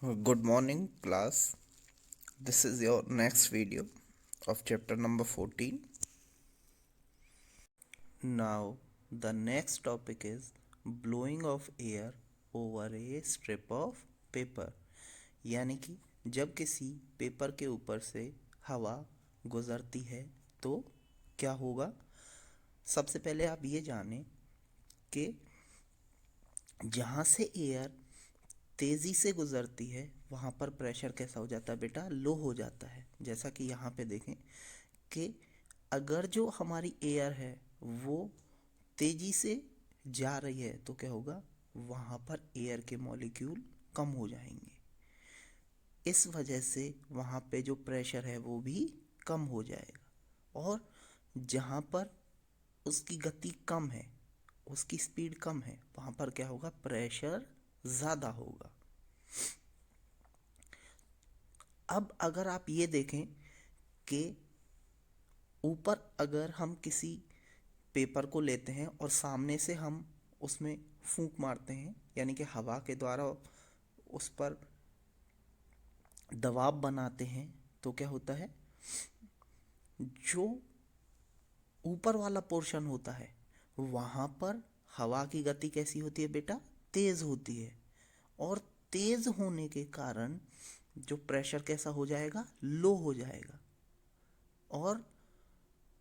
Good morning, class. This is your next video of chapter number 14. Now, the next topic is blowing of air over a strip of paper. यानी कि जब किसी paper के ऊपर से हवा गुजरती है तो क्या होगा। सबसे पहले आप ये जानें कि जहाँ से एयर तेज़ी से गुजरती है वहाँ पर प्रेशर कैसा हो जाता है बेटा, लो हो जाता है। जैसा कि यहाँ पे देखें कि अगर जो हमारी एयर है वो तेज़ी से जा रही है तो क्या होगा, वहाँ पर एयर के मॉलिक्यूल कम हो जाएंगे। इस वजह से वहाँ पे जो प्रेशर है वो भी कम हो जाएगा। और जहाँ पर उसकी गति कम है, उसकी स्पीड कम है, वहाँ पर क्या होगा, प्रेशर ज़्यादा होगा। अब अगर आप ये देखें कि ऊपर अगर हम किसी पेपर को लेते हैं और सामने से हम उसमें फूंक मारते हैं, यानी कि हवा के द्वारा उस पर दबाव बनाते हैं, तो क्या होता है, जो ऊपर वाला पोर्शन होता है वहाँ पर हवा की गति कैसी होती है बेटा, तेज़ होती है। और तेज़ होने के कारण जो प्रेशर कैसा हो जाएगा, लो हो जाएगा। और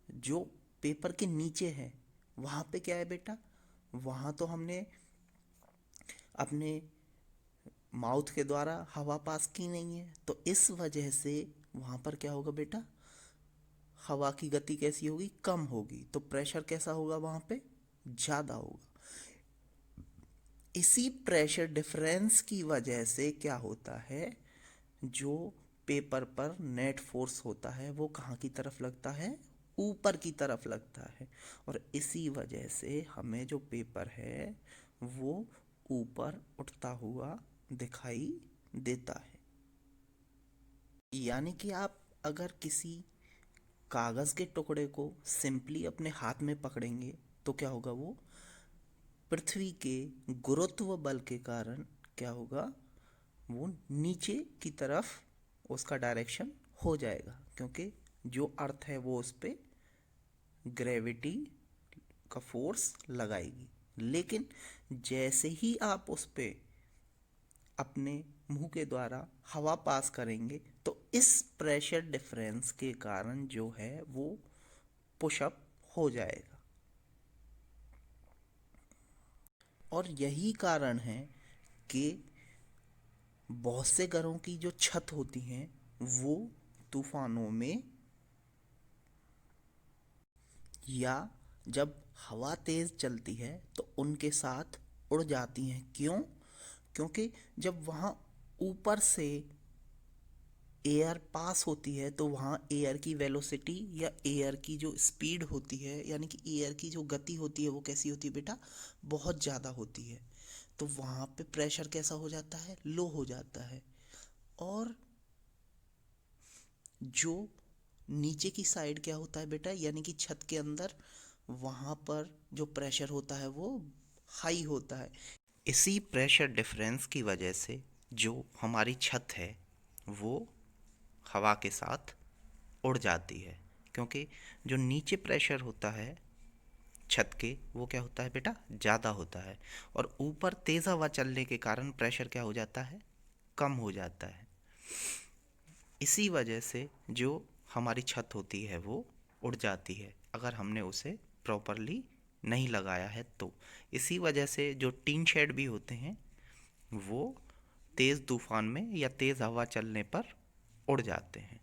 जो पेपर के नीचे है वहाँ पे क्या है बेटा, वहाँ तो हमने अपने माउथ के द्वारा हवा पास की नहीं है, तो इस वजह से वहाँ पर क्या होगा बेटा, हवा की गति कैसी होगी, कम होगी। तो प्रेशर कैसा होगा, वहाँ पे ज़्यादा होगा। इसी प्रेशर डिफरेंस की वजह से क्या होता है, जो पेपर पर नेट फोर्स होता है वो कहाँ की तरफ लगता है, ऊपर की तरफ लगता है। और इसी वजह से हमें जो पेपर है वो ऊपर उठता हुआ दिखाई देता है। यानी कि आप अगर किसी कागज़ के टुकड़े को सिंपली अपने हाथ में पकड़ेंगे तो क्या होगा, वो पृथ्वी के गुरुत्व बल के कारण क्या होगा, वो नीचे की तरफ उसका डायरेक्शन हो जाएगा, क्योंकि जो अर्थ है वो उस पर ग्रेविटी का फोर्स लगाएगी। लेकिन जैसे ही आप उस पर अपने मुंह के द्वारा हवा पास करेंगे तो इस प्रेशर डिफरेंस के कारण जो है वो पुशअप हो जाएगा। और यही कारण है कि बहुत से घरों की जो छत होती हैं वो तूफानों में या जब हवा तेज़ चलती है तो उनके साथ उड़ जाती हैं। क्यों? क्योंकि जब वहाँ ऊपर से एयर पास होती है तो वहाँ एयर की वेलोसिटी या एयर की जो स्पीड होती है, यानी कि एयर की जो गति होती है वो कैसी होती है बेटा, बहुत ज़्यादा होती है। तो वहाँ पे प्रेशर कैसा हो जाता है, लो हो जाता है। और जो नीचे की साइड क्या होता है बेटा, यानी कि छत के अंदर, वहाँ पर जो प्रेशर होता है वो हाई होता है। इसी प्रेशर डिफरेंस की वजह से जो हमारी छत है वो हवा के साथ उड़ जाती है, क्योंकि जो नीचे प्रेशर होता है छत के वो क्या होता है बेटा, ज़्यादा होता है। और ऊपर तेज़ हवा चलने के कारण प्रेशर क्या हो जाता है, कम हो जाता है। इसी वजह से जो हमारी छत होती है वो उड़ जाती है अगर हमने उसे प्रॉपरली नहीं लगाया है तो। इसी वजह से जो टीन शेड भी होते हैं वो तेज़ तूफान में या तेज़ हवा चलने पर उड़ जाते हैं।